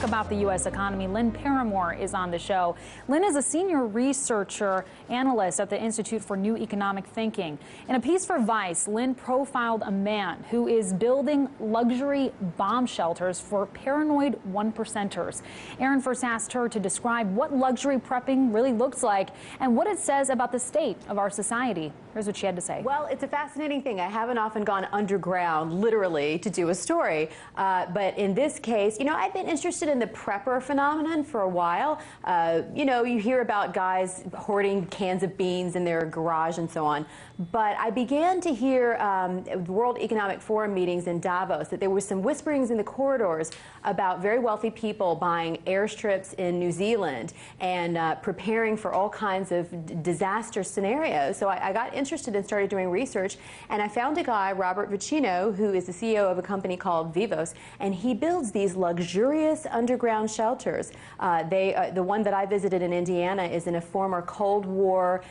about the U.S. economy. Lynn Paramore is on the show. Lynn is a senior researcher analyst at the Institute for New Economic Thinking. In a piece for Vice, Lynn profiled a man who is building luxury bomb shelters for paranoid one-percenters. Aaron first asked her to describe what luxury prepping really looks like and what it says about the state of our society. Here's what she had to say. Well, it's a fascinating thing. I haven't often gone underground, literally, to do a story. But in this case, I've been interested in the prepper phenomenon for a while. You hear about guys hoarding cans of beans in their garage and so on. But I began to hear World Economic Forum meetings in Davos that there were some whisperings in the corridors about very wealthy people buying airstrips in New Zealand and preparing for all kinds of disaster scenarios. So I got interested and started doing research, and I found a guy, Robert Vicino, who is the CEO of a company called Vivos, and he builds these luxurious underground shelters. The one that I visited in Indiana is in a former Cold War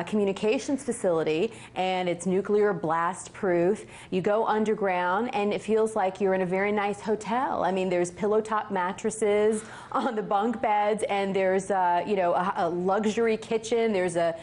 communications facility, and it's nuclear blast proof. You go underground and it feels like you're in a very nice hotel. I mean, there's pillow top mattresses on the bunk beds, and there's a luxury kitchen. There's a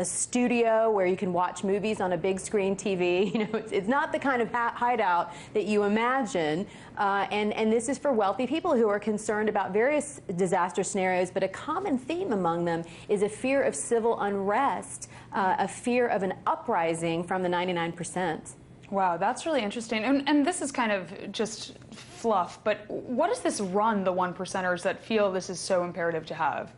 studio where you can watch movies on a big screen TV. It's not the kind of hideout that you imagine. And this is for wealthy people who are concerned about various disaster scenarios, but a common theme among them is a fear of civil unrest, a fear of an uprising from the 99%. Wow, that's really interesting. And this is kind of just fluff, but what does this run the one-percenters that feel this is so imperative to have?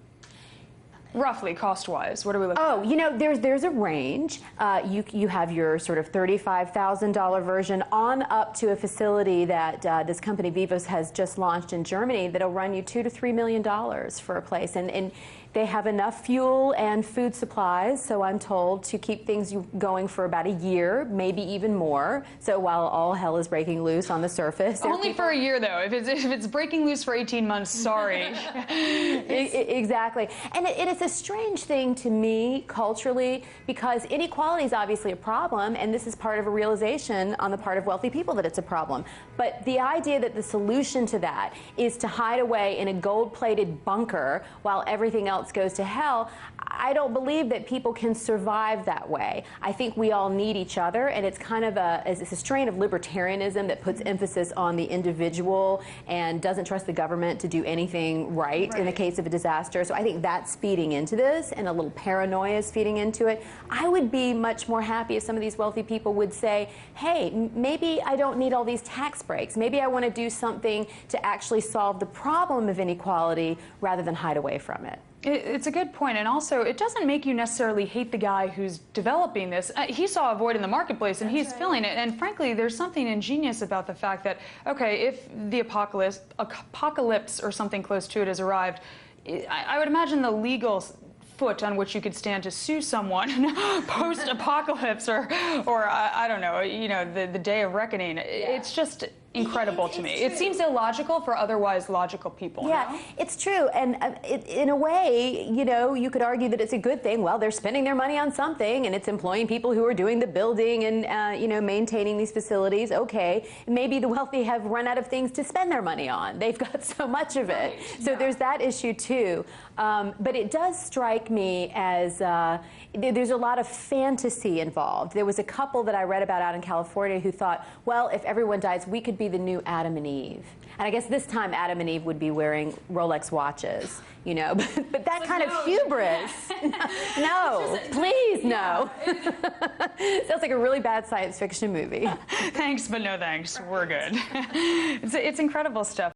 Roughly, cost-wise, what are we looking at? Oh, there's a range. You have your sort of $35,000 version on up to a facility that this company Vivos has just launched in Germany that'll run you $2 to $3 million for a place. And they have enough fuel and food supplies, so I'm told, to keep things going for about a year, maybe even more. So while all hell is breaking loose on the surface. Only for a year, though. If it's breaking loose for 18 months, sorry. Exactly. And it is a strange thing to me, culturally, because inequality is obviously a problem, and this is part of a realization on the part of wealthy people that it's a problem. But the idea that the solution to that is to hide away in a gold-plated bunker while everything else goes to hell, I don't believe that people can survive that way. I think we all need each other, and it's kind of it's a strain of libertarianism that puts emphasis on the individual and doesn't trust the government to do anything right in the case of a disaster. So I think that's feeding into this, and a little paranoia is feeding into it. I would be much more happy if some of these wealthy people would say, hey, maybe I don't need all these tax breaks. Maybe I want to do something to actually solve the problem of inequality rather than hide away from it. It's a good point, and also it doesn't make you necessarily hate the guy who's developing this. He saw a void in the marketplace, and he's filling it. And frankly, there's something ingenious about the fact that, okay, if the apocalypse or something close to it has arrived, I would imagine the legal foot on which you could stand to sue someone post-apocalypse or I don't know, the day of reckoning. Yeah. It's just incredible to me. It seems illogical for otherwise logical people. Yeah, no? It's true. And in a way, you could argue that it's a good thing. Well, they're spending their money on something, and it's employing people who are doing the building and, maintaining these facilities. Okay, maybe the wealthy have run out of things to spend their money on. They've got so much of it. Right. So there's that issue, too. But it does strike me as there's a lot of fantasy involved. There was a couple that I read about out in California who thought, well, if everyone dies, we could be the new Adam and Eve. And I guess this time Adam and Eve would be wearing Rolex watches, but that kind of hubris. No, please, no. Sounds like a really bad science fiction movie. Thanks, but no thanks. We're good. It's incredible stuff.